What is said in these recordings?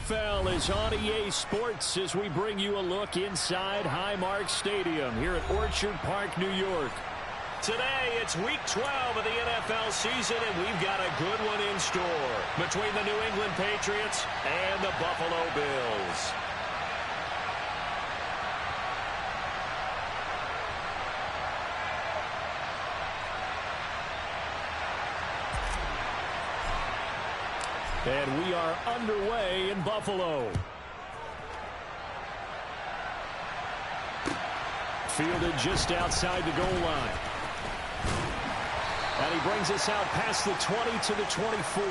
NFL is on EA Sports as we bring you a look inside Highmark Stadium here at Orchard Park, New York. Today, it's Week 12 of the NFL season, and we've got a good one in store between the New England Patriots and the Buffalo Bills. And we are underway in Buffalo. Fielded just outside the goal line. And he brings us out past the 20 to the 24.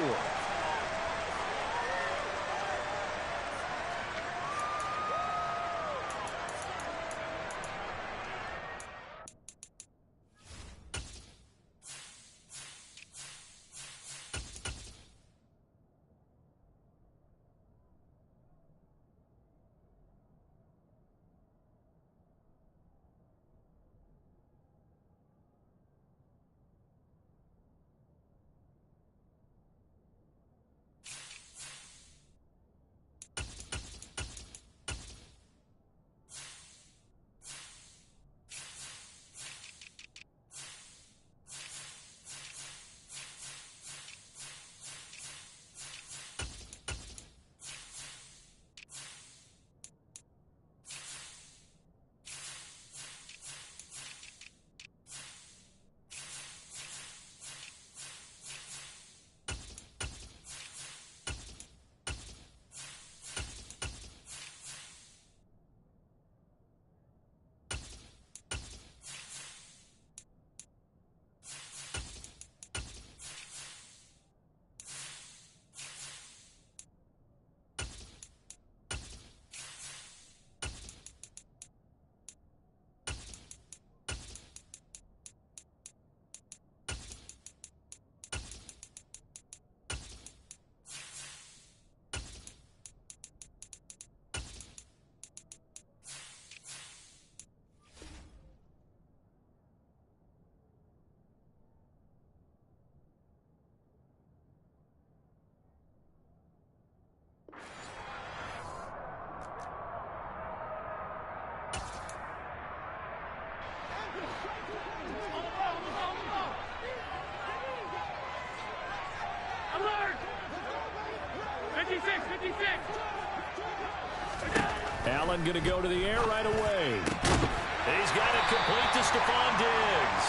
Allen going to go to the air right away. He's got it complete to Stephon Diggs.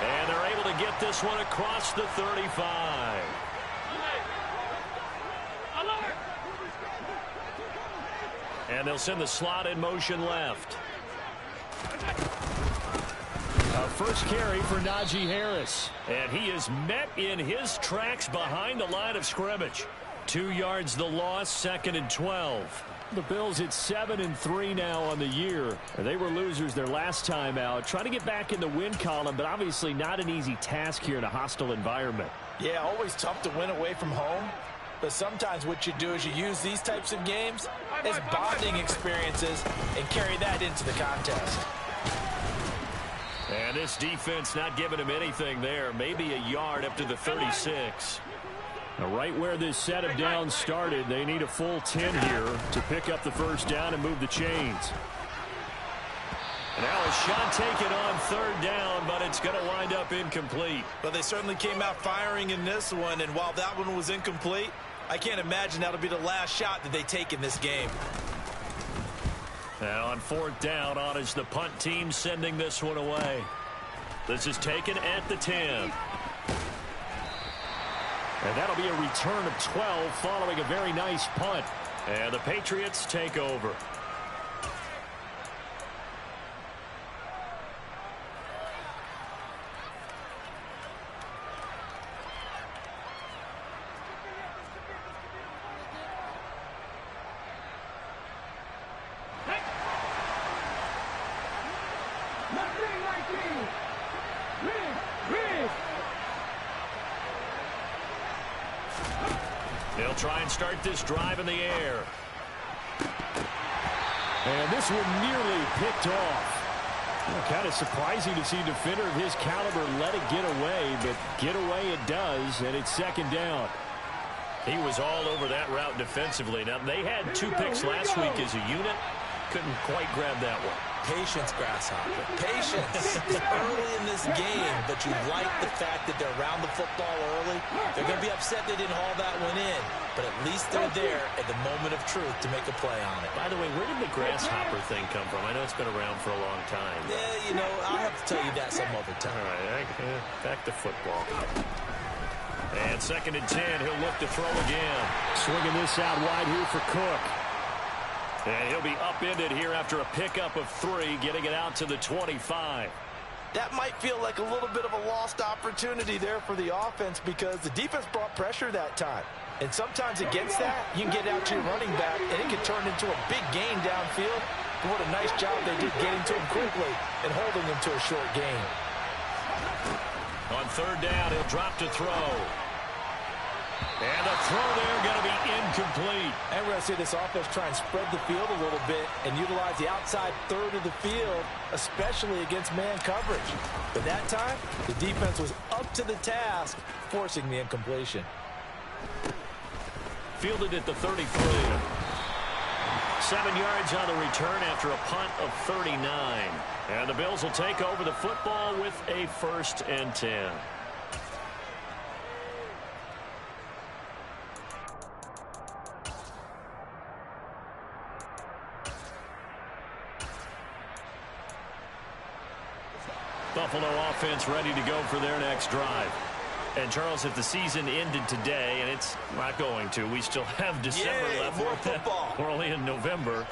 And they're able to get this one across the 35. And they'll send the slot in motion left. First carry for Najee Harris. And he is met in his tracks behind the line of scrimmage. 2 yards the loss, 2nd and 12. The Bills at 7-3 now on the year. They were losers their last time out. Trying to get back in the win column, but obviously not an easy task here in a hostile environment. Yeah, always tough to win away from home. But sometimes what you do is you use these types of games as bonding experiences and carry that into the contest. And this defense not giving him anything there. Maybe a yard up to the 36. Now, right where this set of downs started, they need a full 10 here to pick up the first down and move the chains. And now a shot taken on 3rd down, but it's going to wind up incomplete. But they certainly came out firing in this one, and while that one was incomplete, I can't imagine that'll be the last shot that they take in this game. Now on 4th down, on is the punt team sending this one away. This is taken at the 10. And that'll be a return of 12 following a very nice punt. And the Patriots take over. They'll try and start this drive in the air. And this one nearly picked off. Kind of surprising to see a defender of his caliber let it get away, but get away it does, and it's 2nd down. He was all over that route defensively. Now, they had 2 picks last week as a unit. Couldn't quite grab that one. Patience, Grasshopper. Patience. Early in this game, but you like the fact that they're around the football early. They're going to be upset they didn't haul that one in, but at least they're there at the moment of truth to make a play on it. By the way, where did the grasshopper thing come from? I know it's been around for a long time. Yeah, you know, I'll have to tell you that some other time. All right, back to football. And 2nd and 10, he'll look to throw again. Swinging this out wide here for Cook. And he'll be upended here after a pickup of 3, getting it out to the 25. That might feel like a little bit of a lost opportunity there for the offense because the defense brought pressure that time. And sometimes against that, you can get out to your running back, and it can turn into a big gain downfield. But what a nice job they did getting to him quickly and holding him to a short gain. On 3rd down, he'll drop to throw. And the throw there going to be incomplete. And we're going to see this offense try and spread the field a little bit and utilize the outside third of the field, especially against man coverage. But that time, the defense was up to the task, forcing the incompletion. Fielded at the 33. 7 yards on the return after a punt of 39. And the Bills will take over the football with a 1st and 10. Buffalo offense ready to go for their next drive. And, Charles, if the season ended today, and it's not going to, we still have December left. More football. We're only in November.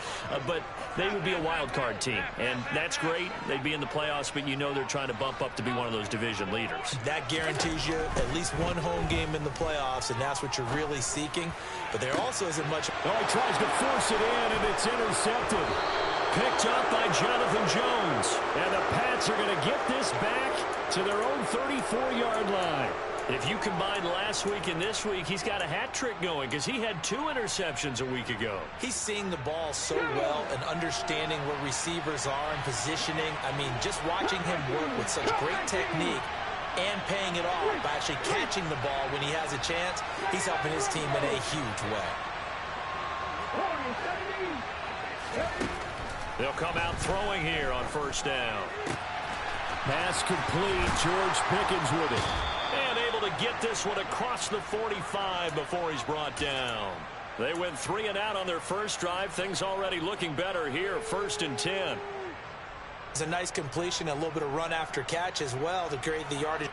But they would be a wild card team. And that's great. They'd be in the playoffs, but you know they're trying to bump up to be one of those division leaders. That guarantees you at least one home game in the playoffs, and that's what you're really seeking. But there also isn't much. Oh, he tries to force it in, and it's intercepted. Picked up by Jonathan Jones. And the Pats are going to get this back to their own 34-yard line. If you combine last week and this week, he's got a hat trick going because he had 2 interceptions a week ago. He's seeing the ball so well and understanding where receivers are and positioning. I mean, just watching him work with such great technique and paying it off by actually catching the ball when he has a chance, he's helping his team in a huge way. They'll come out throwing here on 1st down. Pass complete. George Pickens with it. And able to get this one across the 45 before he's brought down. They went 3 and out on their first drive. Things already looking better here. 1st and 10. It's a nice completion, a little bit of run after catch as well to create the yardage.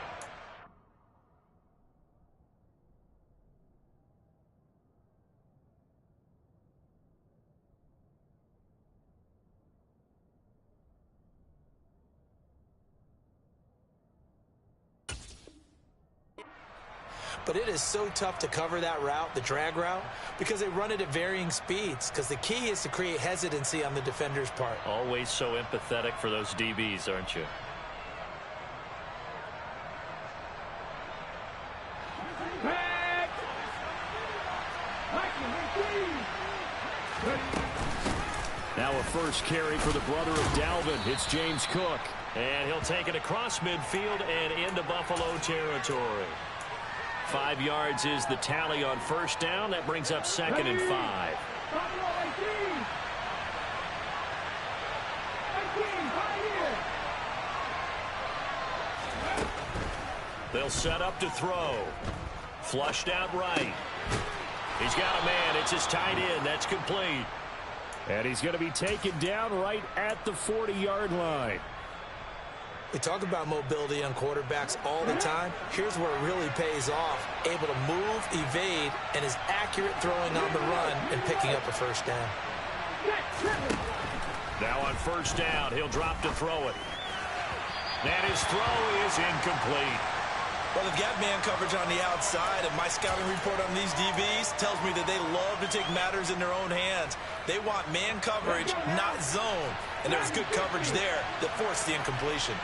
But it is so tough to cover that route, the drag route, because they run it at varying speeds. Because the key is to create hesitancy on the defender's part. Always so empathetic for those DBs, aren't you? Now a first carry for the brother of Dalvin. It's James Cook. And he'll take it across midfield and into Buffalo territory. 5 yards is the tally on 1st down. That brings up 2nd and 5. They'll set up to throw. Flushed out right. He's got a man. It's his tight end. That's complete. And he's going to be taken down right at the 40-yard line. We talk about mobility on quarterbacks all the time. Here's where it really pays off. Able to move, evade, and is accurate throwing on the run and picking up a 1st down. Now on 1st down, he'll drop to throw it. And his throw is incomplete. Well, they've got man coverage on the outside, and my scouting report on these DBs tells me that they love to take matters in their own hands. They want man coverage, not zone. And there was good coverage there that forced the incompletion.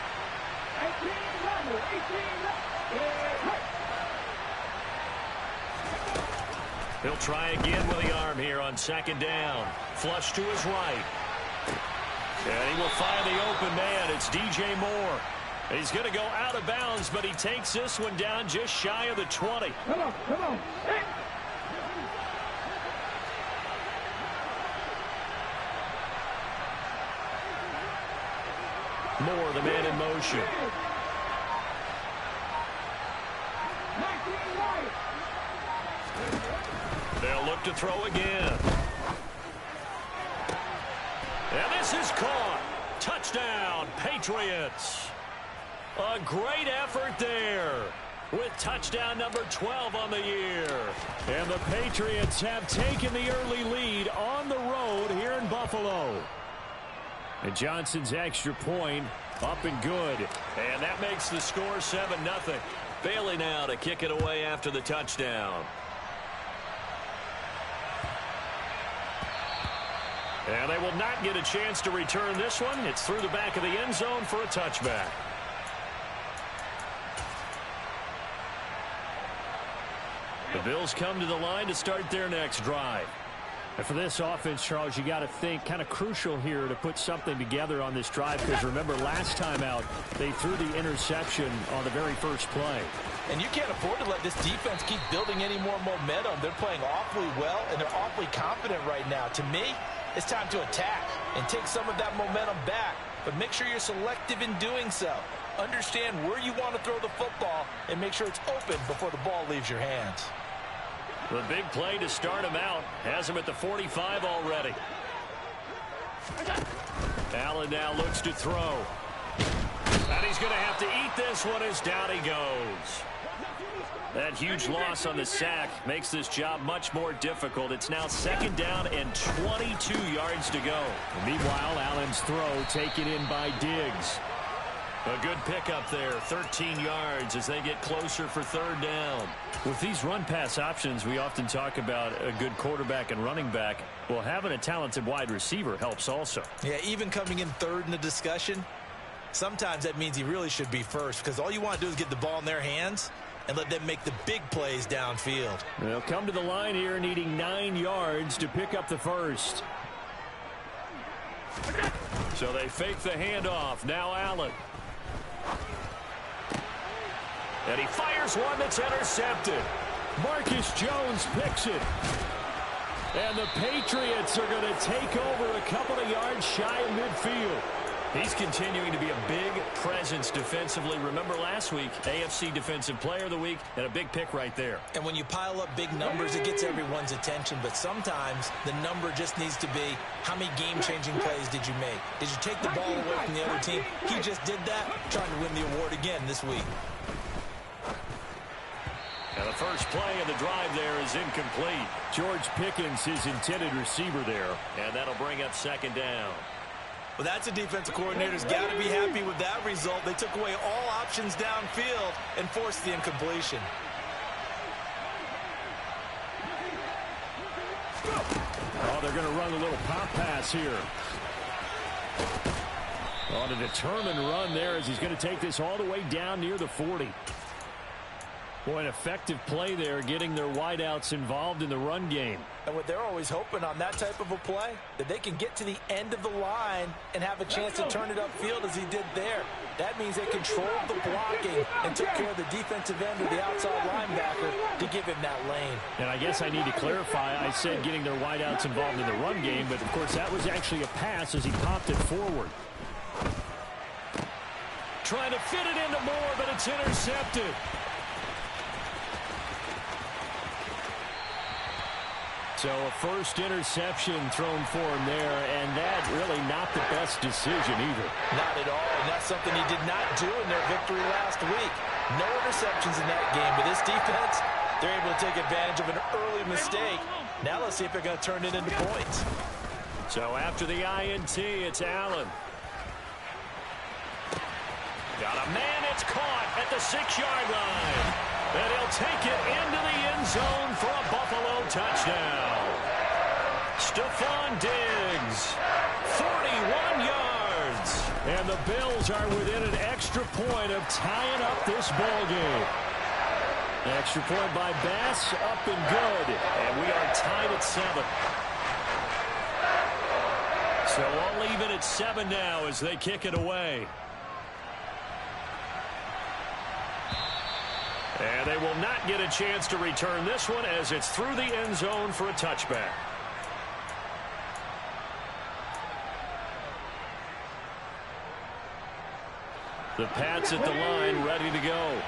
He'll try again with the arm here on 2nd down. Flush to his right. And he will find the open man. It's DJ Moore. He's going to go out of bounds, but he takes this one down just shy of the 20. Come on. Moore, the man in motion. They'll look to throw again. And this is caught. Touchdown, Patriots. A great effort there with touchdown number 12 on the year. And the Patriots have taken the early lead on the road here in Buffalo. And Johnson's extra point up and good. And that makes the score 7-0. Bailey now to kick it away after the touchdown. And they will not get a chance to return this one. It's through the back of the end zone for a touchback. The Bills come to the line to start their next drive. And for this offense, Charles, you got to think kind of crucial here to put something together on this drive, because remember last time out they threw the interception on the very first play. And you can't afford to let this defense keep building any more momentum. They're playing awfully well, and they're awfully confident right now. To me, it's time to attack and take some of that momentum back, but make sure you're selective in doing so. Understand where you want to throw the football and make sure it's open before the ball leaves your hands. The big play to start him out has him at the 45 already. Allen now looks to throw. And he's going to have to eat this one as down he goes. That huge loss on the sack makes this job much more difficult. It's now 2nd down and 22 yards to go. And meanwhile, Allen's throw taken in by Diggs. A good pickup there, 13 yards as they get closer for 3rd down. With these run-pass options, we often talk about a good quarterback and running back. Well, having a talented wide receiver helps also. Yeah, even coming in 3rd in the discussion, sometimes that means he really should be first, because all you want to do is get the ball in their hands and let them make the big plays downfield. They'll come to the line here needing 9 yards to pick up the first. So they fake the handoff. Now Allen. And he fires one that's intercepted. Marcus Jones picks it. And the Patriots are going to take over a couple of yards shy of midfield. He's continuing to be a big presence defensively. Remember last week, AFC Defensive Player of the Week, and a big pick right there. And when you pile up big numbers, it gets everyone's attention. But sometimes the number just needs to be, how many game-changing plays did you make? Did you take the ball away from the other team? He just did that, trying to win the award again this week. And the first play of the drive there is incomplete. George Pickens, his intended receiver there. And that'll bring up 2nd down. Well, that's a defensive coordinator's got to be happy with that result. They took away all options downfield and forced the incompletion. Oh, they're going to run a little pop pass here. On a determined run there as he's going to take this all the way down near the 40. Boy, an effective play there, getting their wideouts involved in the run game. And what they're always hoping on that type of a play, that they can get to the end of the line and have a chance to turn it upfield as he did there. That means they controlled the blocking and took care of the defensive end or the outside linebacker to give him that lane. And I guess I need to clarify, I said getting their wideouts involved in the run game, but of course that was actually a pass as he popped it forward. Trying to fit it into Moore, but it's intercepted. So a first interception thrown for him there, and that really not the best decision either. Not at all, and that's something he did not do in their victory last week. No interceptions in that game, but this defense, they're able to take advantage of an early mistake. Now let's see if they're going to turn it into points. So after the INT, it's Allen. Got a man, it's caught at the 6-yard line. And he'll take it into the end zone for a Buffalo touchdown. Stephon Diggs, 41 yards. And the Bills are within an extra point of tying up this ball game. Extra point by Bass, up and good. And we are tied at 7. So all even at 7 now as they kick it away. And they will not get a chance to return this one as it's through the end zone for a touchback. The Pats at the line, ready to go.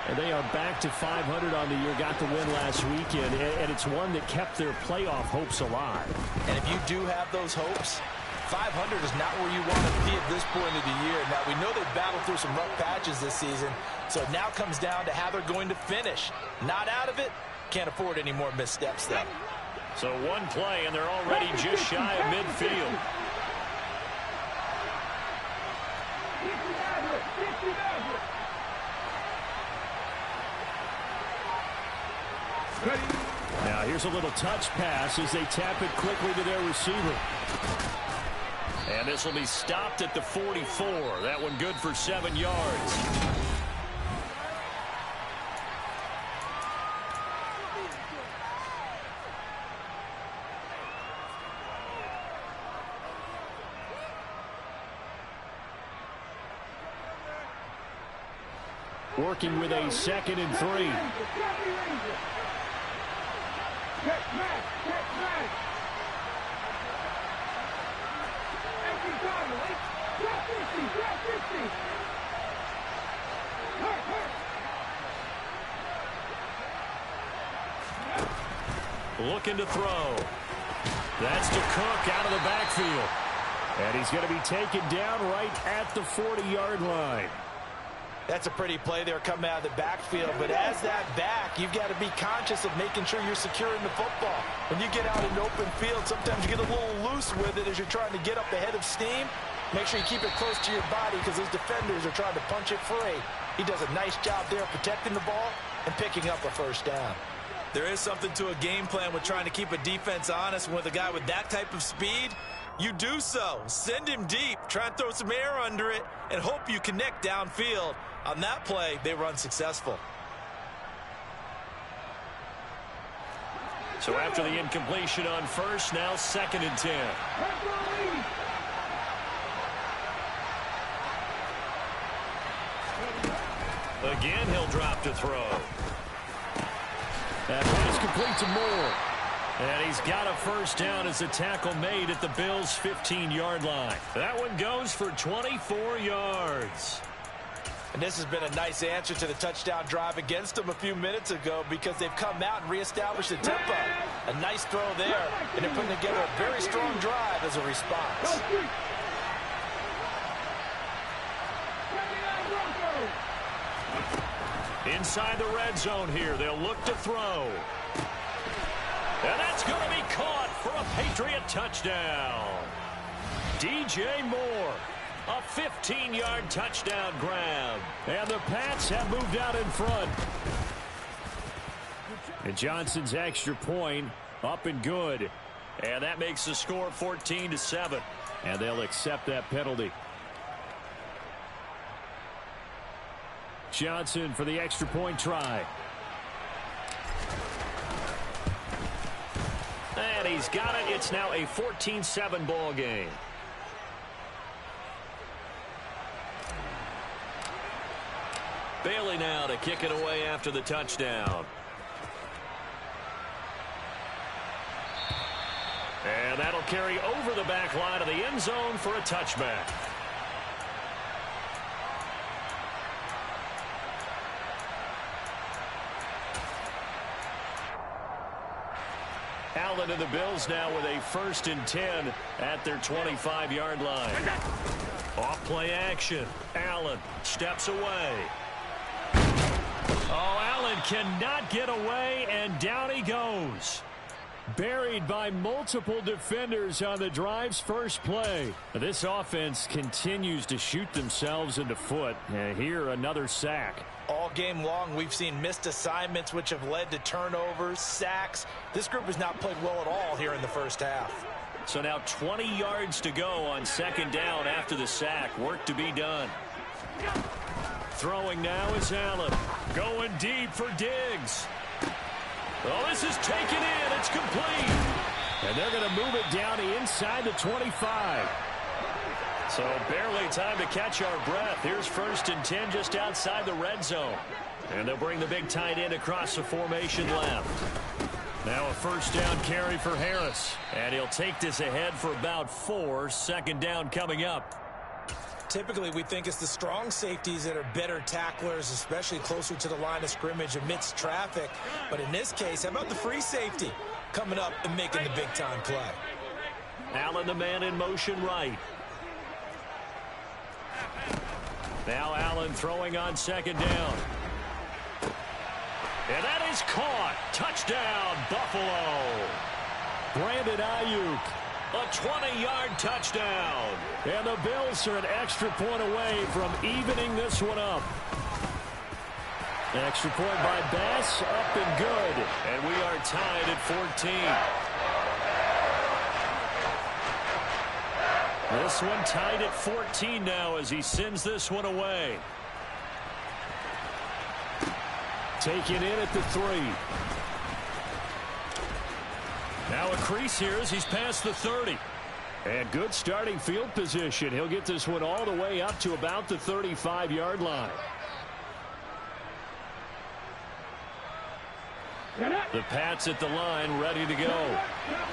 And they are back to 500 on the year, got the win last weekend, and it's one that kept their playoff hopes alive. And if you do have those hopes, 500 is not where you want to be at this point of the year. Now, we know they've battled through some rough patches this season, so it now comes down to how they're going to finish. Not out of it, can't afford any more missteps, though. So one play, and they're already just shy of midfield. Now here's a little touch pass as they tap it quickly to their receiver. And this will be stopped at the 44. That one good for 7 yards. Working with a 2nd and 3. Looking to throw. That's to Cook out of the backfield. And he's going to be taken down right at the 40-yard line. That's a pretty play there coming out of the backfield, but as that back, you've got to be conscious of making sure you're securing the football. When you get out in the open field, sometimes you get a little loose with it as you're trying to get up ahead of steam. Make sure you keep it close to your body because those defenders are trying to punch it free. He does a nice job there protecting the ball and picking up a first down. There is something to a game plan with trying to keep a defense honest. With a guy with that type of speed, you do so. Send him deep, try and throw some air under it, and hope you connect downfield. On that play, they run successful. So after the incompletion on first, now 2nd and 10. Again, he'll drop to throw. That pass complete to Moore. And he's got a first down as a tackle made at the Bills' 15-yard line. That one goes for 24 yards. And this has been a nice answer to the touchdown drive against them a few minutes ago because they've come out and reestablished the tempo. A nice throw there, and they're putting together a very strong drive as a response. Inside the red zone here, they'll look to throw. And that's going to be caught for a Patriot touchdown. DJ Moore. A 15-yard touchdown grab. And the Pats have moved out in front. And Johnson's extra point up and good. And that makes the score 14-7. And they'll accept that penalty. Johnson for the extra point try. And he's got it. It's now a 14-7 ball game. Bailey now to kick it away after the touchdown. And that'll carry over the back line of the end zone for a touchback. Allen and the Bills now with a 1st and 10 at their 25-yard line. Off play action. Allen steps away. Oh, Allen cannot get away, and down he goes. Buried by multiple defenders on the drive's first play. This offense continues to shoot themselves in the foot. And here, another sack. All game long, we've seen missed assignments, which have led to turnovers, sacks. This group has not played well at all here in the first half. So now 20 yards to go on 2nd down after the sack. Work to be done. Throwing now is Allen. Going deep for Diggs. Oh, this is taken in. It's complete. And they're going to move it down inside the 25. So barely time to catch our breath. Here's 1st and 10 just outside the red zone. And they'll bring the big tight end across the formation left. Now a 1st down carry for Harris. And he'll take this ahead for about 4. 2nd down coming up. typically we think it's the strong safeties that are better tacklers, especially closer to the line of scrimmage amidst traffic. But in this case, how about the free safety coming up and making the big-time play? Allen, the man in motion right. Now Allen throwing on second down. And that is caught. Touchdown, Buffalo. Brandon Ayuk, a 20-yard touchdown. And the Bills are an extra point away from evening this one up. An extra point by Bass, up and good. And we are tied at 14. This one tied at 14 now as he sends this one away. Taken in at the 3. Now a crease here as he's past the 30. And good starting field position. He'll get this one all the way up to about the 35-yard line. The Pats at the line, ready to go.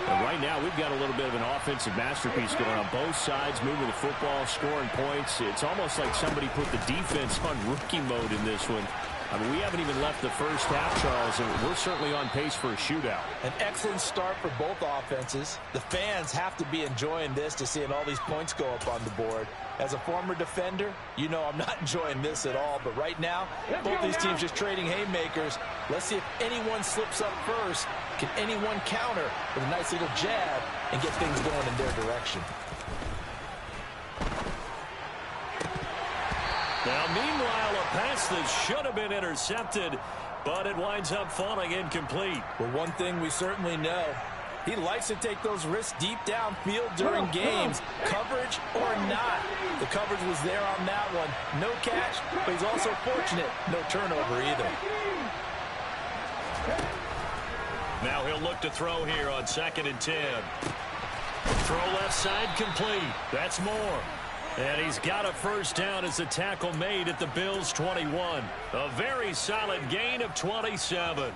And right now, we've got a little bit of an offensive masterpiece going on both sides, moving the football, scoring points. It's almost like somebody put the defense on rookie mode in this one. I mean, we haven't even left the first half, Charles, and we're certainly on pace for a shootout. An excellent start for both offenses. The fans have to be enjoying this to seeing all these points go up on the board. As a former defender, you know I'm not enjoying this at all. But right now, both these teams just trading haymakers. Let's see if anyone slips up first. Can anyone counter with a nice little jab and get things going in their direction? Now, meanwhile, a pass that should have been intercepted, but it winds up falling incomplete. Well, one thing we certainly know, he likes to take those risks deep downfield during games, coverage or not. The coverage was there on that one. No catch, but he's also fortunate. No turnover either. Now he'll look to throw here on 2nd and 10. Throw left side complete. That's Moore. And he's got a first down as the tackle made at the Bills' 21. A very solid gain of 27.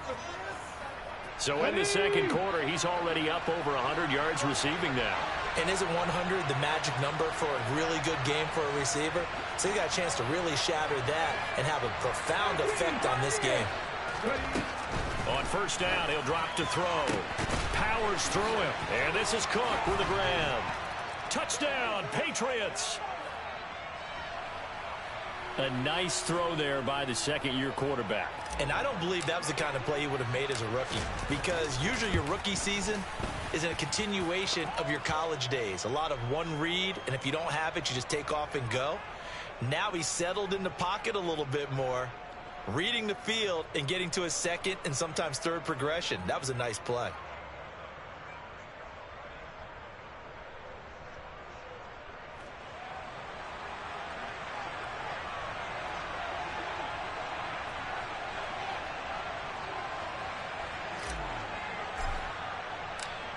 So in the second quarter, he's already up over 100 yards receiving now. And isn't 100 the magic number for a really good game for a receiver? So he got a chance to really shatter that and have a profound effect on this game. On first down, he'll drop to throw. Powers through him. And this is Cook with a grab. Touchdown, Patriots. A nice throw there by the second-year quarterback. And I don't believe that was the kind of play he would have made as a rookie, because usually your rookie season is a continuation of your college days. A lot of one read, and if you don't have it, you just take off and go. Now he's settled in the pocket a little bit more, reading the field and getting to his second and sometimes third progression. That was a nice play.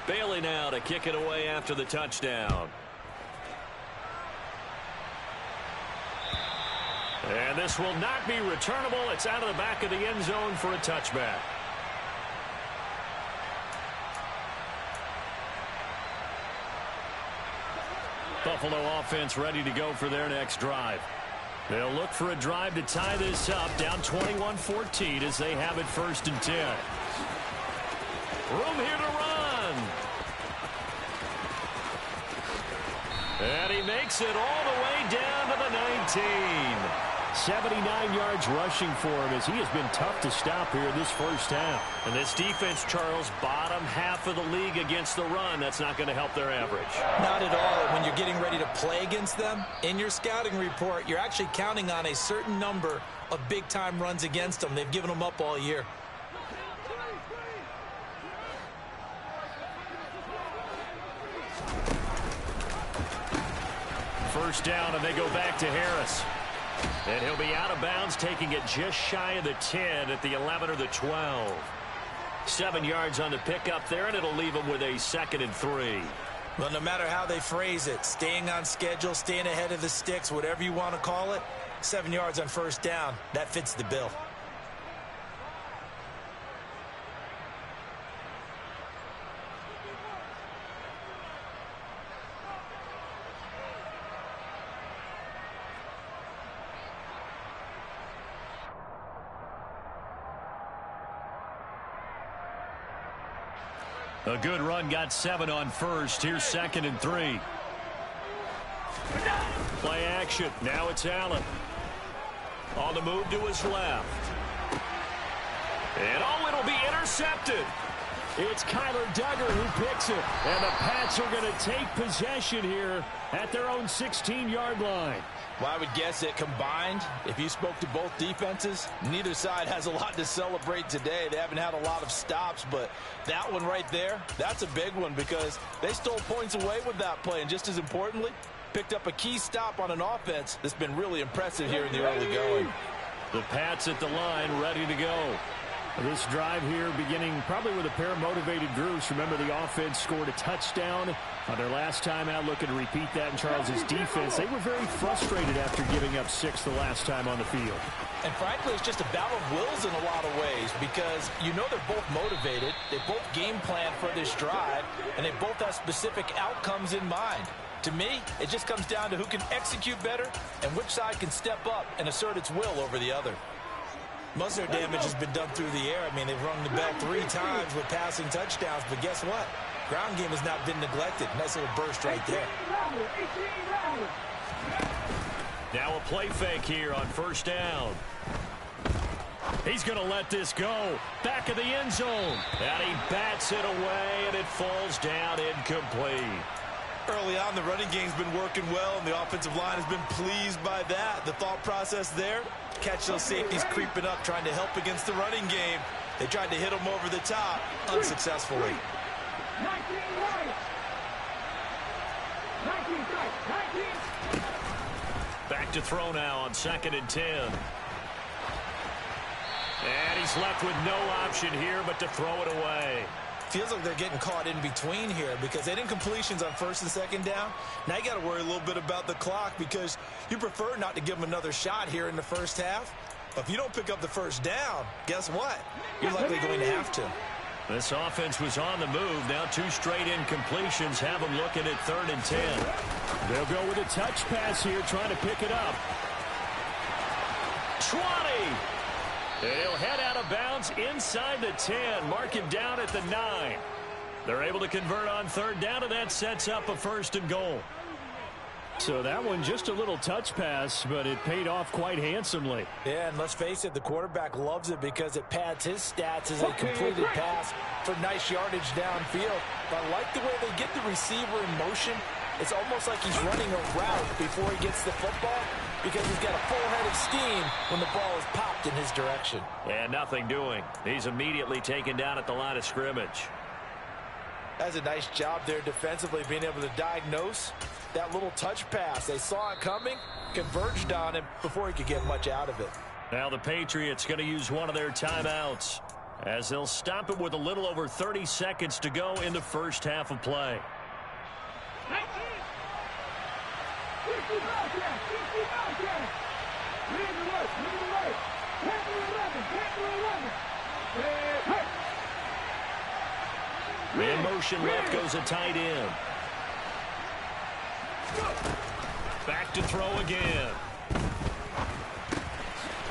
Bailey now to kick it away after the touchdown. And this will not be returnable. It's out of the back of the end zone for a touchback. Buffalo offense ready to go for their next drive. They'll look for a drive to tie this up, down 21-14 as they have it 1st and 10. Room here to run. And he makes it all the way down to the 19. 79 yards rushing for him as he has been tough to stop here this first half. And this defense, Charles, bottom half of the league against the run. That's not going to help their average. Not at all. When you're getting ready to play against them, in your scouting report, you're actually counting on a certain number of big-time runs against them. They've given them up all year. First down, and they go back to Harris. And he'll be out of bounds, taking it just shy of the 10 at the 11 or the 12. 7 yards on the pickup there, and it'll leave him with a 2nd and 3. Well, no matter how they phrase it, staying on schedule, staying ahead of the sticks, whatever you want to call it, 7 yards on first down, that fits the bill. A good run, got 7 on first. Here's 2nd and 3. Play action. Now it's Allen. On the move to his left. And it'll be intercepted. It's Kyler Duggar who picks it. And the Pats are going to take possession here at their own 16-yard line. Well, I would guess that combined, if you spoke to both defenses, neither side has a lot to celebrate today. They haven't had a lot of stops, but that one right there, that's a big one because they stole points away with that play. And just as importantly, picked up a key stop on an offense that's been really impressive here in the early going. The Pats at the line, ready to go. This drive here beginning probably with a pair of motivated groups. Remember, the offense scored a touchdown on their last time out. Looking to repeat that in Charles's defense. They were very frustrated after giving up 6 the last time on the field. And frankly, it's just a battle of wills in a lot of ways because you know they're both motivated. They both game plan for this drive, and they both have specific outcomes in mind. To me, it just comes down to who can execute better and which side can step up and assert its will over the other. Most of their damage has been done through the air. I mean, they've rung the bell 3 times with passing touchdowns, but guess what? Ground game has not been neglected. Nice little burst right there. Now a play fake here on 1st down. He's going to let this go. Back of the end zone. And he bats it away, and it falls down incomplete. Early on, the running game's been working well, and the offensive line has been pleased by that. The thought process there, catch those safeties creeping up, trying to help against the running game. They tried to hit them over the top, unsuccessfully. Back to throw now on 2nd and 10. And he's left with no option here but to throw it away. Feels like they're getting caught in between here because they didn't completions on 1st and 2nd down. Now you got to worry a little bit about the clock because you prefer not to give them another shot here in the first half. But if you don't pick up the 1st down, guess what? You're likely going to have to. This offense was on the move. Now 2 straight incompletions have them looking at 3rd and 10. They'll go with a touch pass here, trying to pick it up. 20. He'll head out of bounds inside the 10. Mark him down at the 9. They're able to convert on 3rd down, and that sets up a 1st and goal. So that one just a little touch pass, but it paid off quite handsomely. Yeah, and let's face it, the quarterback loves it because it pads his stats as a completed pass for nice yardage downfield. But I like the way they get the receiver in motion. It's almost like he's running a route before he gets the football because he's got a full head of steam when the ball is popped in his direction. And nothing doing. He's immediately taken down at the line of scrimmage. That's a nice job there defensively, being able to diagnose that little touch pass. They saw it coming, converged on him before he could get much out of it. Now the Patriots going to use one of their timeouts as they'll stop it with a little over 30 seconds to go in the first half of play. In motion left goes a tight end. Back to throw again.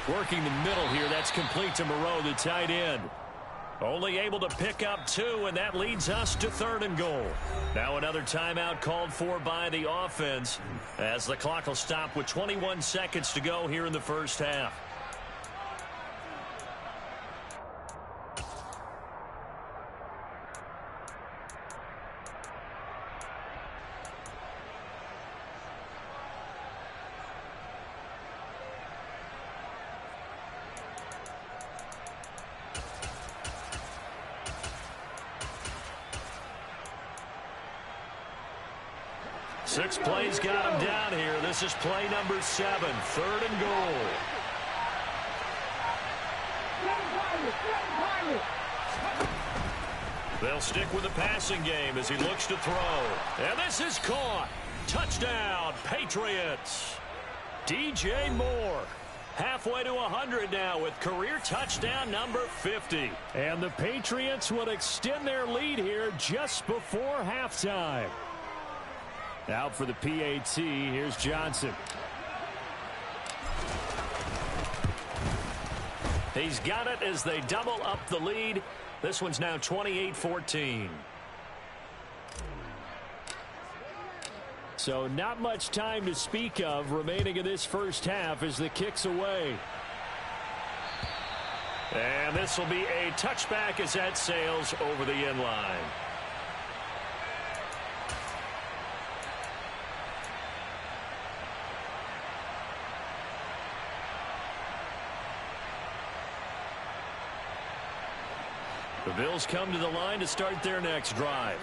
Working the middle here. That's complete to Moreau, the tight end. Only able to pick up 2, and that leads us to 3rd and goal. Now another timeout called for by the offense as the clock will stop with 21 seconds to go here in the first half. Six plays got him down here. This is play number 7, 3rd and goal. They'll stick with the passing game as he looks to throw. And this is caught. Touchdown, Patriots. DJ Moore. Halfway to 100 now with career touchdown number 50. And the Patriots will extend their lead here just before halftime. Out for the PAT, here's Johnson. He's got it as they double up the lead. This one's now 28-14. So not much time to speak of remaining in this first half as the kick's away. And this will be a touchback as that sails over the end line. The Bills come to the line to start their next drive.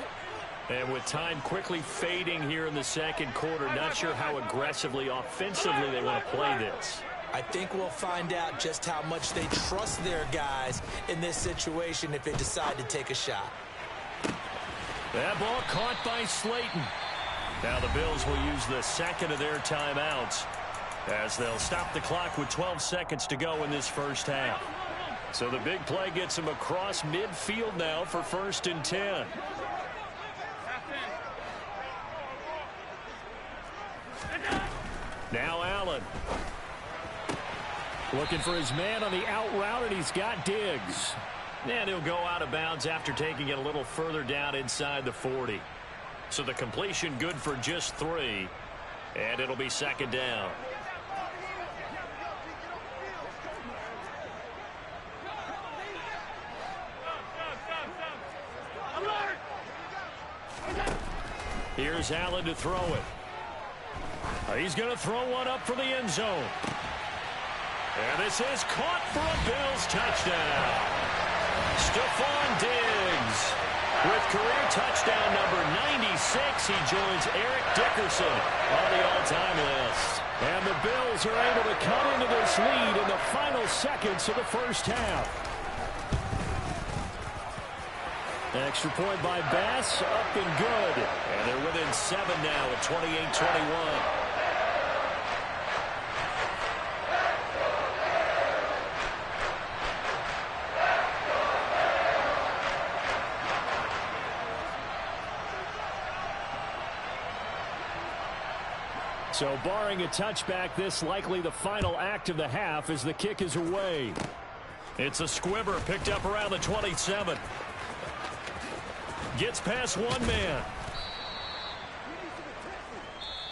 And with time quickly fading here in the second quarter, not sure how aggressively, offensively they want to play this. I think we'll find out just how much they trust their guys in this situation if they decide to take a shot. That ball caught by Slayton. Now the Bills will use the second of their timeouts as they'll stop the clock with 12 seconds to go in this first half. So the big play gets him across midfield now for 1st and 10. Now Allen. Looking for his man on the out route, and he's got Diggs. And he'll go out of bounds after taking it a little further down inside the 40. So the completion good for just 3, and it'll be 2nd down. Here's Allen to throw it. He's going to throw one up for the end zone. And this is caught for a Bills touchdown. Stephon Diggs with career touchdown number 96. He joins Eric Dickerson on the all-time list. And the Bills are able to come into this lead in the final seconds of the first half. Extra point by Bass, up and good. And they're within 7 now at 28-21. So barring a touchback, this likely the final act of the half as the kick is away. It's a squibber picked up around the 27. Gets past one man.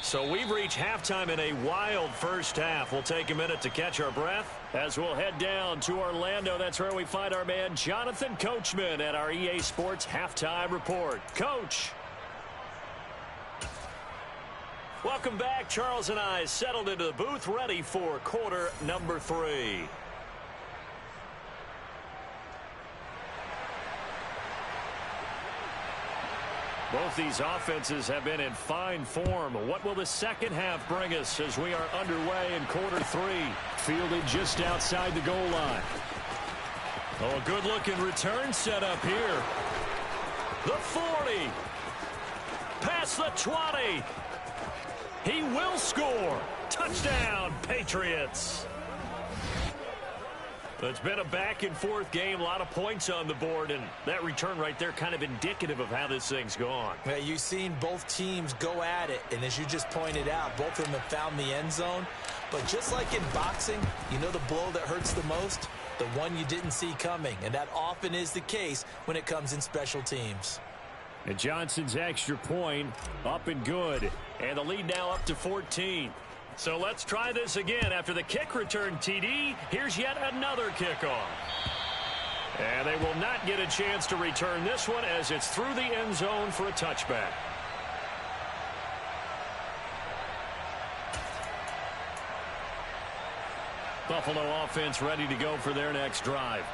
So we've reached halftime in a wild first half. We'll take a minute to catch our breath as we'll head down to Orlando. That's where we find our man Jonathan Coachman at our EA Sports Halftime Report. Coach. Welcome back. Charles and I settled into the booth ready for quarter number 3. Both these offenses have been in fine form. What will the second half bring us as we are underway in quarter 3? Fielded just outside the goal line. Oh, a good-looking return set up here. The 40. Past the 20. He will score. Touchdown, Patriots. It's been a back-and-forth game, a lot of points on the board, and that return right there kind of indicative of how this thing's gone. Yeah, you've seen both teams go at it, and as you just pointed out, both of them have found the end zone. But just like in boxing, you know the blow that hurts the most? The one you didn't see coming, and that often is the case when it comes in special teams. And Johnson's extra point up and good, and the lead now up to 14. So let's try this again. After the kick return TD, here's yet another kickoff. And they will not get a chance to return this one as it's through the end zone for a touchback. Buffalo offense ready to go for their next drive.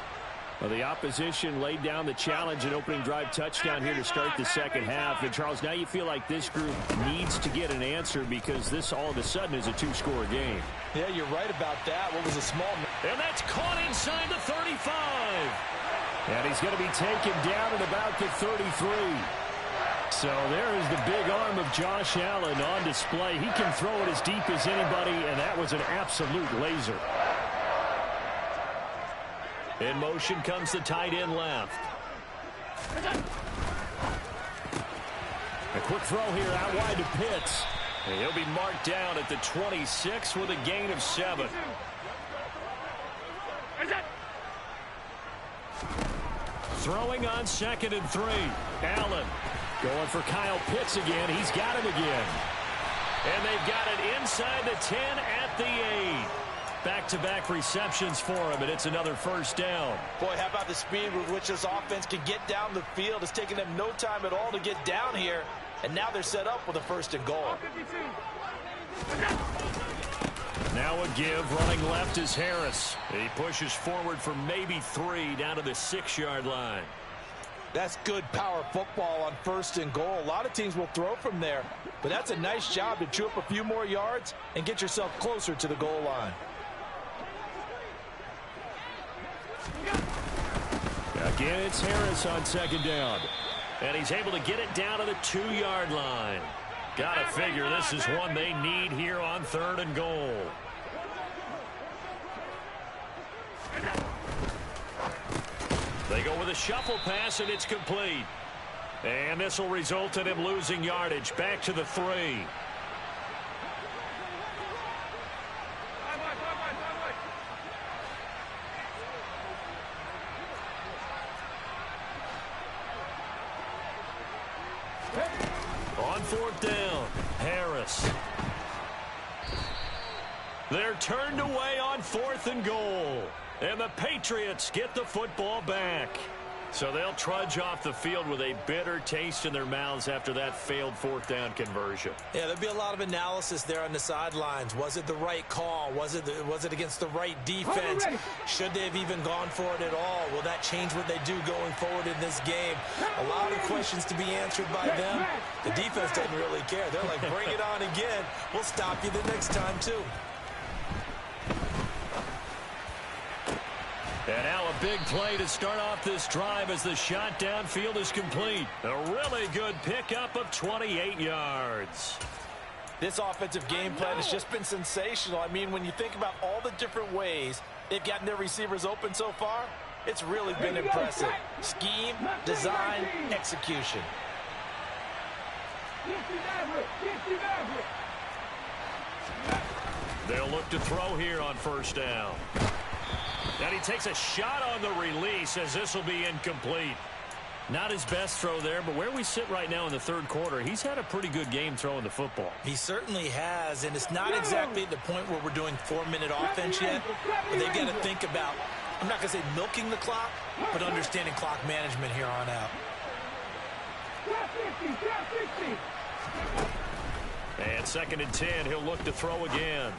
Well, the opposition laid down the challenge and opening drive touchdown here to start the second half. And, Charles, now you feel like this group needs to get an answer because this all of a sudden is a 2-score game. Yeah, you're right about that. What was a small... And that's caught inside the 35. And he's going to be taken down at about the 33. So there is the big arm of Josh Allen on display. He can throw it as deep as anybody, and that was an absolute laser. In motion comes the tight end left. A quick throw here out wide to Pitts. And he'll be marked down at the 26 with a gain of 7. Throwing on 2nd and 3. Allen going for Kyle Pitts again. He's got him again. And they've got it inside the 10 at the 8. Back-to-back receptions for him, and it's another first down. Boy, how about the speed with which this offense can get down the field? It's taken them no time at all to get down here, and now they're set up with a first and goal. Now a give, running left is Harris. He pushes forward for maybe 3 down to the 6-yard line. That's good power football on first and goal. A lot of teams will throw from there, but that's a nice job to chew up a few more yards and get yourself closer to the goal line. Again, it's Harris on second down. And he's able to get it down to the 2-yard line. Gotta figure this is one they need here on third and goal. They go with a shuffle pass, and it's complete. And this will result in him losing yardage. Back to the 3. On fourth down, Harris. They're turned away on fourth and goal. And the Patriots get the football back. So they'll trudge off the field with a bitter taste in their mouths after that failed fourth down conversion. Yeah, there'll be a lot of analysis there on the sidelines. Was it the right call? Was it against the right defense? Should they have even gone for it at all? Will that change what they do going forward in this game? A lot of questions to be answered by them. The defense doesn't really care. They're like, bring it on again. We'll stop you the next time, too. And now a big play to start off this drive as the shot downfield is complete. A really good pickup of 28 yards. This offensive game plan has just been sensational. I mean, when you think about all the different ways they've gotten their receivers open so far, it's really been impressive. Scheme, design, execution. They'll look to throw here on first down. And he takes a shot on the release as this will be incomplete. Not his best throw there, but where we sit right now in the third quarter, he's had a pretty good game throwing the football. He certainly has, and it's not exactly at the point where we're doing 4-minute offense yet, but they've got to think about, I'm not going to say milking the clock, but understanding clock management here on out. And second and 10, he'll look to throw again.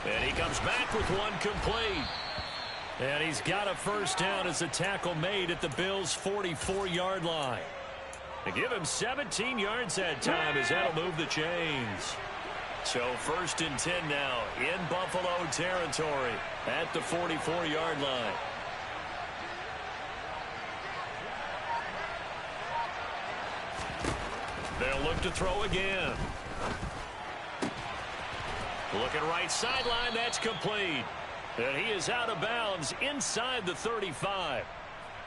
And he comes back with one complete. And he's got a first down as a tackle made at the Bills' 44-yard line. They give him 17 yards that time as that'll move the chains. So first and 10 now in Buffalo territory at the 44-yard line. They'll look to throw again. Looking right sideline, that's complete. And he is out of bounds inside the 35.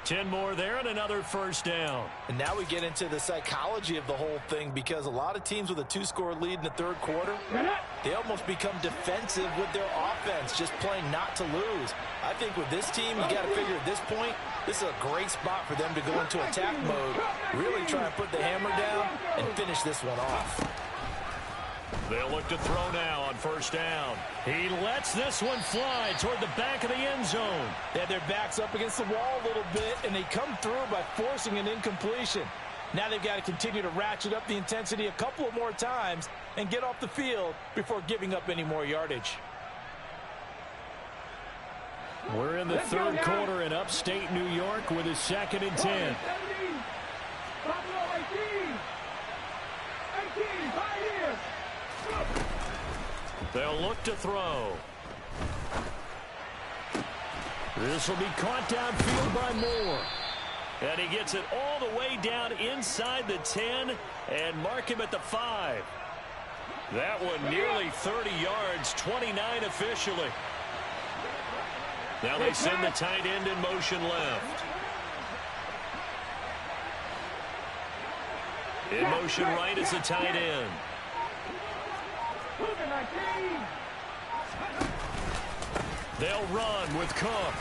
10 more there and another first down. And now we get into the psychology of the whole thing, because a lot of teams with a 2-score lead in the third quarter, they almost become defensive with their offense, just playing not to lose. I think with this team, you got to figure at this point, this is a great spot for them to go into attack mode, really try and put the hammer down and finish this one off. They'll look to throw now on first down. He lets this one fly toward the back of the end zone. They had their backs up against the wall a little bit, and they come through by forcing an incompletion. Now they've got to continue to ratchet up the intensity a couple of more times and get off the field before giving up any more yardage. We're in the third quarter in upstate New York with a second and 10. They'll look to throw. This will be caught downfield by Moore. And he gets it all the way down inside the 10 and mark him at the 5. That one nearly 30 yards, 29 officially. Now they send the tight end in motion left. In motion right is the tight end. They'll run with Cook.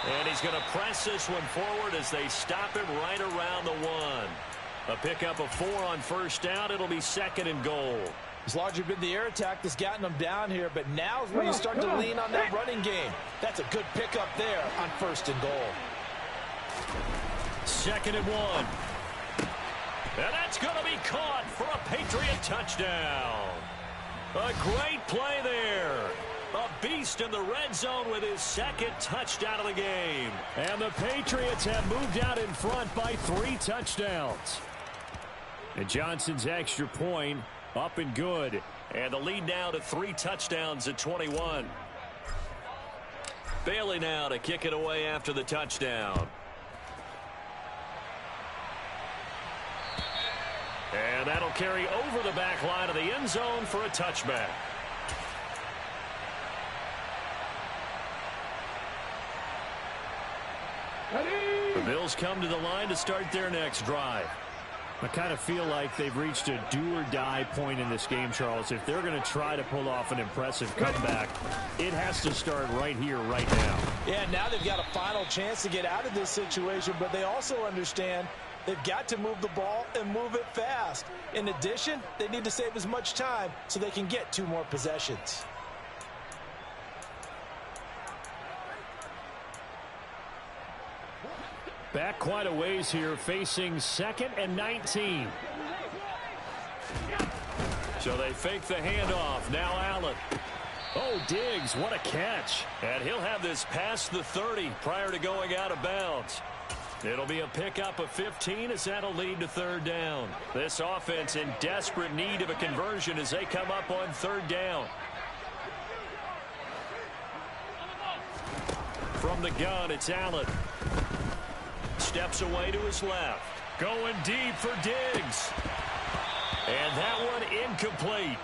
And he's going to press this one forward as they stop him right around the 1. A pickup of 4 on first down. It'll be second and goal. It's largely been the air attack that's gotten them down here, but now is where you start to lean on that running game. That's a good pickup there on 1st and goal. 2nd and 1. And that's going to be caught for a Patriot touchdown. A great play there. A beast in the red zone with his 2nd touchdown of the game. And the Patriots have moved out in front by 3 touchdowns. And Johnson's extra point up and good. And the lead now to 3 touchdowns at 21. Bailey now to kick it away after the touchdown. And that'll carry over the back line of the end zone for a touchback. The Bills come to the line to start their next drive. I kind of feel like they've reached a do-or-die point in this game, Charles. If they're going to try to pull off an impressive comeback, it has to start right here, right now. Yeah, now they've got a final chance to get out of this situation, but they also understand they've got to move the ball and move it fast. In addition, they need to save as much time so they can get 2 more possessions. Back quite a ways here, facing 2nd and 19. So they fake the handoff. Now Allen. Oh, Diggs, what a catch. And he'll have this past the 30 prior to going out of bounds. It'll be a pickup of 15 as that'll lead to 3rd down. This offense in desperate need of a conversion as they come up on 3rd down. From the gun, it's Allen. Steps away to his left. Going deep for Diggs. And that one incomplete.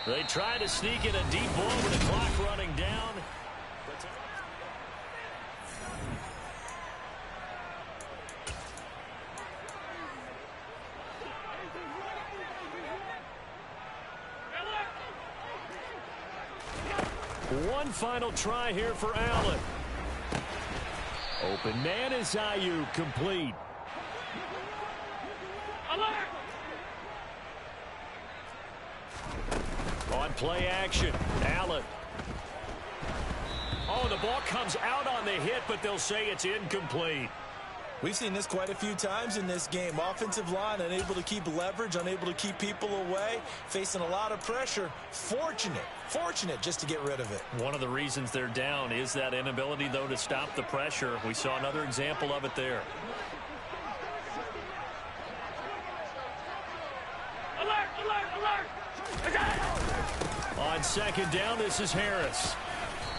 They try to sneak in a deep ball with the clock running down. One final try here for Allen. Open man is Ayuk, complete. On play action, Allen. Oh, the ball comes out on the hit, but they'll say it's incomplete. We've seen this quite a few times in this game. Offensive line unable to keep leverage, unable to keep people away, facing a lot of pressure. Fortunate just to get rid of it. One of the reasons they're down is that inability, though, to stop the pressure. We saw another example of it there. On 2nd down, this is Harris.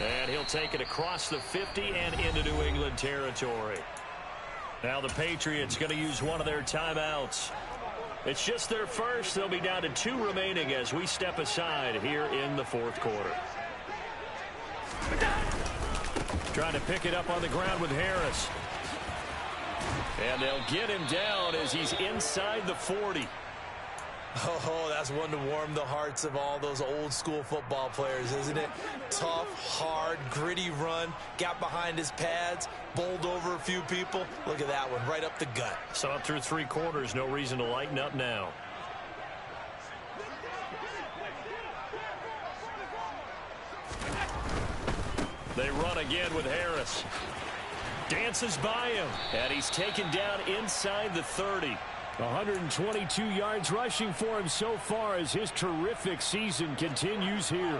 And he'll take it across the 50 and into New England territory. Now the Patriots going to use one of their timeouts. It's just their first. They'll be down to 2 remaining as we step aside here in the 4th quarter. Trying to pick it up on the ground with Harris. And they'll get him down as he's inside the 40. Oh, that's one to warm the hearts of all those old school football players, isn't it? Tough, hard, gritty run. Got behind his pads, bowled over a few people. Look at that one, right up the gut. So up through 3 quarters, no reason to lighten up now. They run again with Harris. Dances by him, and he's taken down inside the 30. 122 yards rushing for him so far as his terrific season continues here.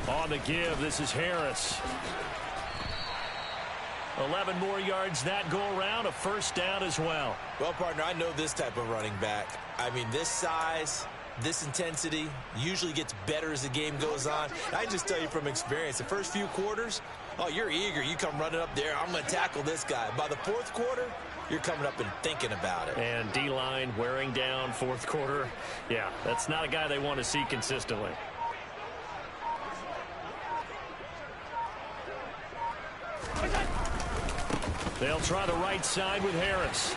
On the give, this is Harris. 11 more yards that go around, a 1st down as well. Well, partner, I know this type of running back. I mean, this size, this intensity usually gets better as the game goes on. I just tell you from experience, the first few quarters, oh, you're eager. You come running up there, I'm going to tackle this guy. By the 4th quarter, you're coming up and thinking about it. And D-line wearing down 4th quarter. Yeah, that's not a guy they want to see consistently. They'll try the right side with Harris.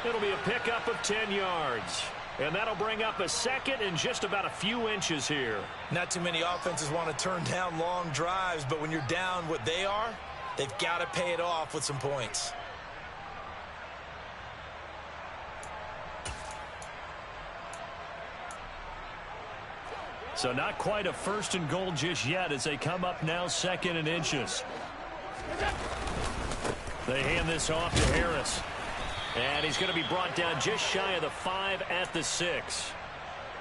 It'll be a pickup of 10 yards. And that'll bring up a second and just about a few inches here. Not too many offenses want to turn down long drives, but when you're down what they are, they've got to pay it off with some points. So not quite a first and goal just yet as they come up now second and inches. They hand this off to Harris. And he's going to be brought down just shy of the 5 at the 6.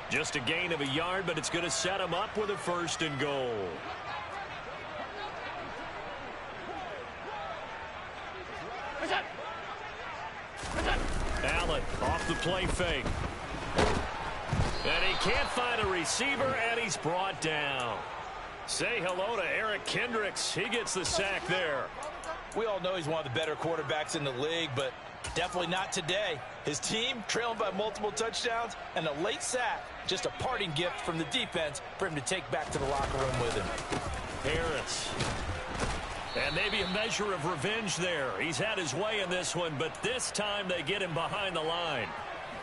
Just a gain of a yard, but it's going to set him up with a first and goal. Allen off the play fake. And he can't find a receiver, and he's brought down. Say hello to Eric Kendricks. He gets the sack there. We all know he's one of the better quarterbacks in the league, but definitely not today. His team trailing by multiple touchdowns and a late sack. Just a parting gift from the defense for him to take back to the locker room with him. Harris. And maybe a measure of revenge there. He's had his way in this one, but this time they get him behind the line.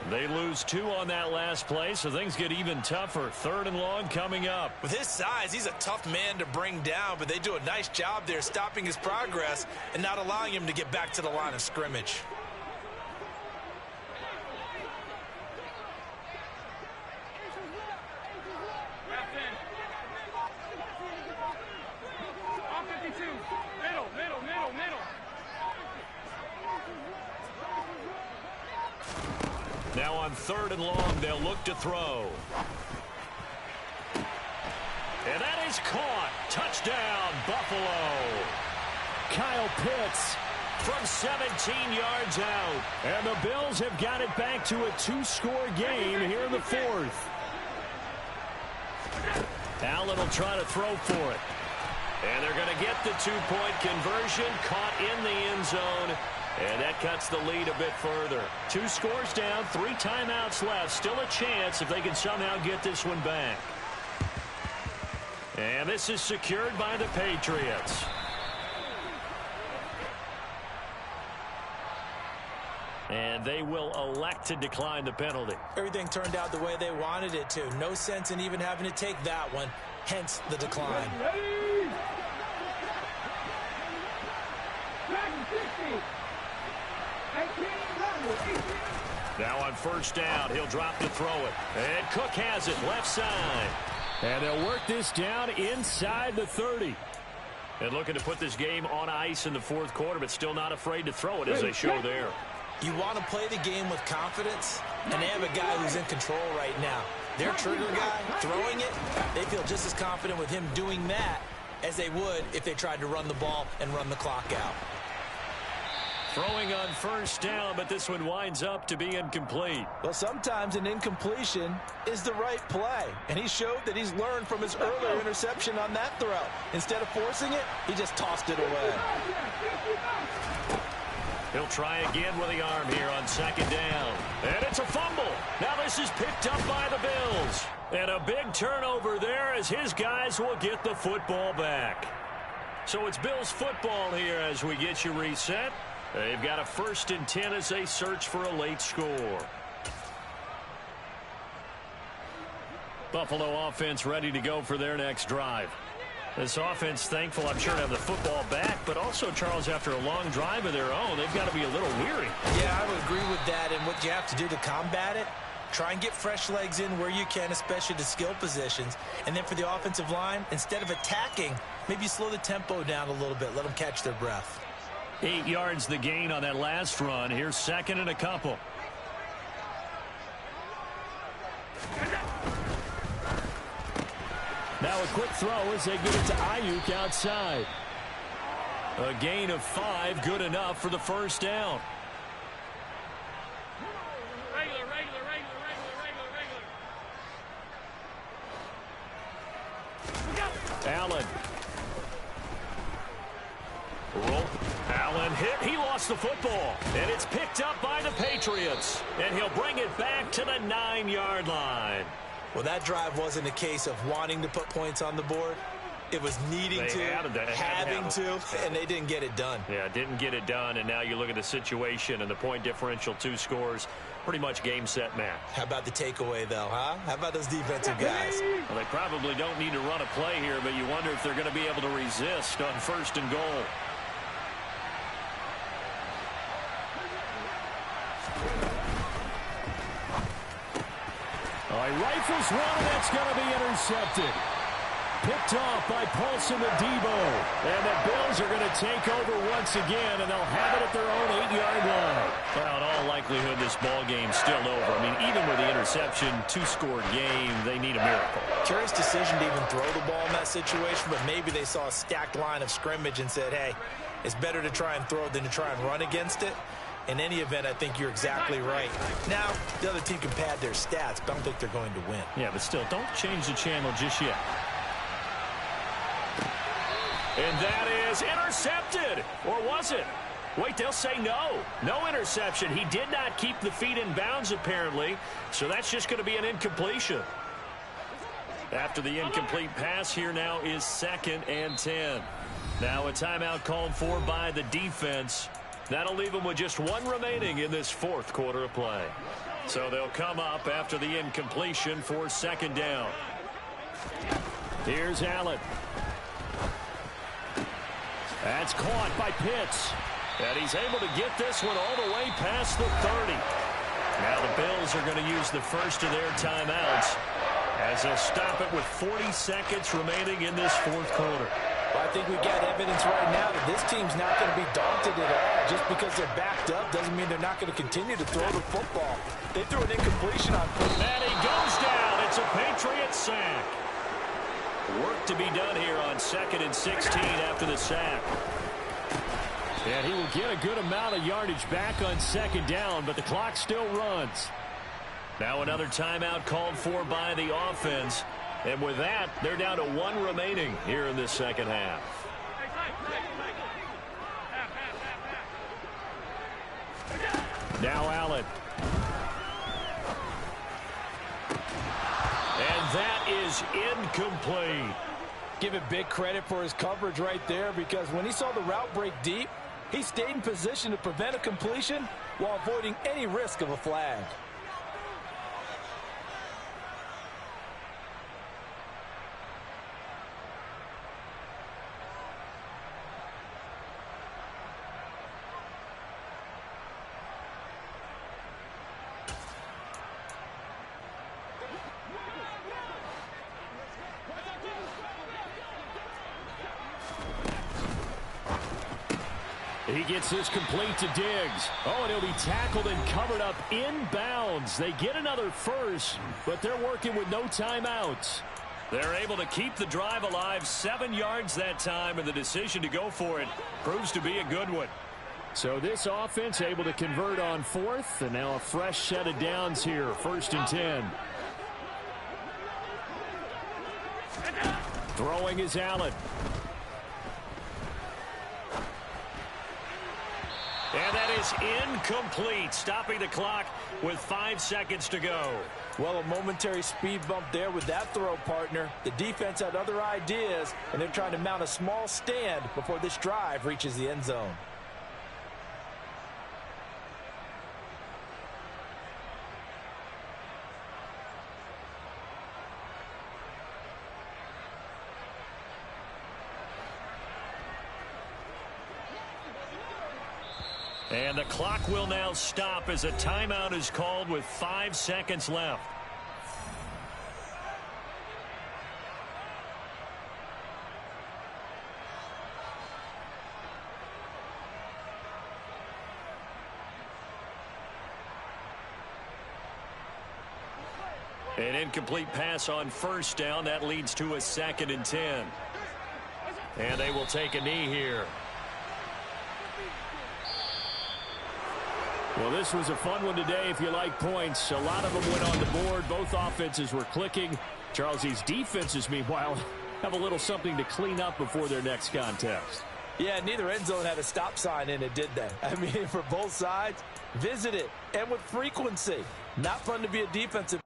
They lose 2 on that last play, so things get even tougher. 3rd and long coming up. With his size, he's a tough man to bring down, but they do a nice job there stopping his progress and not allowing him to get back to the line of scrimmage. Now on 3rd and long, they'll look to throw. And that is caught. Touchdown, Buffalo. Kyle Pitts from 17 yards out. And the Bills have got it back to a 2-score game here in the 4th. Allen will try to throw for it. And they're going to get the 2-point conversion. Caught in the end zone. And that cuts the lead a bit further. 2 scores down, 3 timeouts left. Still a chance if they can somehow get this one back. And this is secured by the Patriots. And they will elect to decline the penalty. Everything turned out the way they wanted it to. No sense in even having to take that one. Hence the decline. Now on 1st down, he'll drop to throw it. And Cook has it left side. And they'll work this down inside the 30. And looking to put this game on ice in the 4th quarter, but still not afraid to throw it as they show there. You want to play the game with confidence, and they have a guy who's in control right now. Their trigger guy throwing it, they feel just as confident with him doing that as they would if they tried to run the ball and run the clock out. Throwing on 1st down, but this one winds up to be incomplete. Well, sometimes an incompletion is the right play, and he showed that he's learned from his earlier interception on that throw. Instead of forcing it, he just tossed it away. He'll try again with the arm here on 2nd down. And it's a fumble. Now this is picked up by the Bills. And a big turnover there as his guys will get the football back. So it's Bills football here as we get you reset. They've got a 1st and 10 as they search for a late score. Buffalo offense ready to go for their next drive. This offense thankful, I'm sure, to have the football back, but also, Charles, after a long drive of their own, they've got to be a little weary. Yeah, I would agree with that, and what you have to do to combat it, try and get fresh legs in where you can, especially the skill positions. And then for the offensive line, instead of attacking, maybe slow the tempo down a little bit, let them catch their breath. 8 yards the gain on that last run. Here's 2nd and a couple. Now a quick throw as they get it to Ayuk outside. A gain of 5, good enough for the 1st down. Allen. Roll. Allen hit. He lost the football. And it's picked up by the Patriots. And he'll bring it back to the 9-yard line. Well, that drive wasn't a case of wanting to put points on the board. It was needing They to, having to, and they didn't get it done. Yeah, didn't get it done, and now you look at the situation and the point differential, 2 scores, pretty much game, set, match. How about the takeaway, though, huh? How about those defensive guys? Well, they probably don't need to run a play here, but you wonder if they're going to be able to resist on 1st and goal. He rifles one, and that's going to be intercepted. Picked off by Paulson Adebo. And the Bills are going to take over once again, and they'll have it at their own 8-yard line. Well, in all likelihood, this ball game's still over. I mean, even with the interception, 2-score game, they need a miracle. Curious decision to even throw the ball in that situation, but maybe they saw a stacked line of scrimmage and said, hey, it's better to try and throw than to try and run against it. In any event, I think you're exactly right. Now, the other team can pad their stats, but I don't think they're going to win. Yeah, but still, don't change the channel just yet. And that is intercepted. Or was it? Wait, they'll say no. No interception. He did not keep the feet in bounds, apparently. So that's just going to be an incompletion. After the incomplete pass, here now is 2nd and 10. Now a timeout called for by the defense. That'll leave them with just 1 remaining in this 4th quarter of play. So they'll come up after the incompletion for 2nd down. Here's Allen. That's caught by Pitts. And he's able to get this one all the way past the 30. Now the Bills are going to use the first of their timeouts as they'll stop it with 40 seconds remaining in this 4th quarter. Well, I think we've got evidence right now that this team's not going to be daunted at all. Just because they're backed up doesn't mean they're not going to continue to throw the football. They threw an incompletion on Pitts. And he goes down. It's a Patriot sack. Work to be done here on 2nd and 16 after the sack. And he will get a good amount of yardage back on 2nd down, but the clock still runs. Now another timeout called for by the offense. And with that, they're down to 1 remaining here in this 2nd half. Now Allen. And that is incomplete. Give it big credit for his coverage right there, because when he saw the route break deep, he stayed in position to prevent a completion while avoiding any risk of a flag. He gets this complete to Diggs. Oh, and he'll be tackled and covered up inbounds. They get another first, but they're working with no timeouts. They're able to keep the drive alive, 7 yards that time, and the decision to go for it proves to be a good one. So this offense able to convert on 4th, and now a fresh set of downs here, 1st and 10. Throwing is Allen. And that is incomplete, stopping the clock with 5 seconds to go. Well, a momentary speed bump there with that throw, partner. The defense had other ideas, and they're trying to mount a small stand before this drive reaches the end zone. And the clock will now stop as a timeout is called with 5 seconds left. An incomplete pass on 1st down. That leads to a 2nd and 10. And they will take a knee here. Well, this was a fun one today if you like points. A lot of them went on the board. Both offenses were clicking. Charles, these defenses, meanwhile, have a little something to clean up before their next contest. Yeah, neither end zone had a stop sign in it, did they? I mean, for both sides, visit it, and with frequency. Not fun to be a defensive